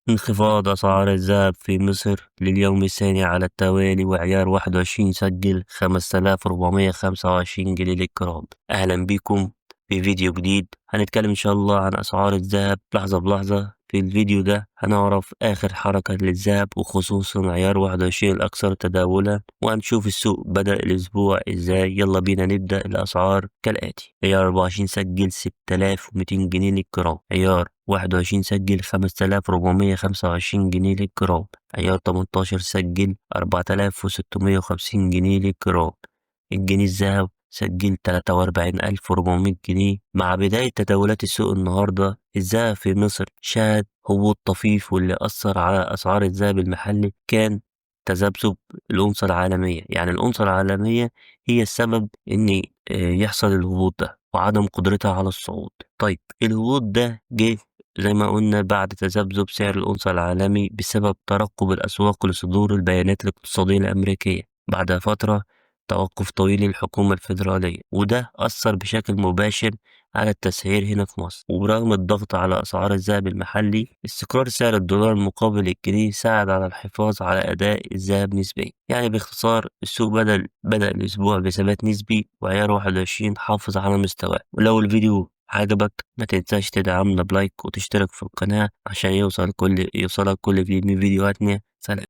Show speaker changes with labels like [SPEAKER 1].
[SPEAKER 1] انخفاض أسعار الذهب في مصر لليوم الثاني على التوالي، وعيار 21 سجل 5425 جنيه للجرام. أهلا بكم في فيديو جديد. هنتكلم إن شاء الله عن أسعار الذهب لحظة بلحظة. في الفيديو ده هنعرف آخر حركة للذهب وخصوصا عيار 21 الأكثر تداولا، وهنشوف السوق بدأ الأسبوع إزاي. يلا بينا نبدأ. الأسعار كالآتي: عيار 24 سجل 6200 جنيه للجرام. عيار 21 سجل 5425 جنيه للجرام. عيار 18 سجل 4650 جنيه للجرام. الجنيه الذهب سجل 43400 جنيه. مع بداية تداولات السوق النهاردة، الذهب في مصر شهد هبوط طفيف، واللي أثر على أسعار الذهب المحلي كان تذبذب الأونصة العالمية. يعني الأونصة العالمية هي السبب إن يحصل الهبوط ده وعدم قدرتها على الصعود. طيب الهبوط ده جه زي ما قلنا بعد تذبذب سعر الأونصة العالمي بسبب ترقب الأسواق لصدور البيانات الاقتصادية الأمريكية بعد فترة توقف طويل للحكومة الفيدرالية، وده أثر بشكل مباشر على التسعير هنا في مصر. وبرغم الضغط على أسعار الذهب المحلي، استقرار سعر الدولار مقابل الجنيه ساعد على الحفاظ على أداء الذهب نسبيا. يعني باختصار، السوق بدأ الأسبوع بثبات نسبي، وعيار 21 حافظ على مستواه. ولو الفيديو عجبك ما تنساش تدعمنا بلايك وتشترك في القناة عشان يوصلك كل جديد من فيديوهاتنا. سلام.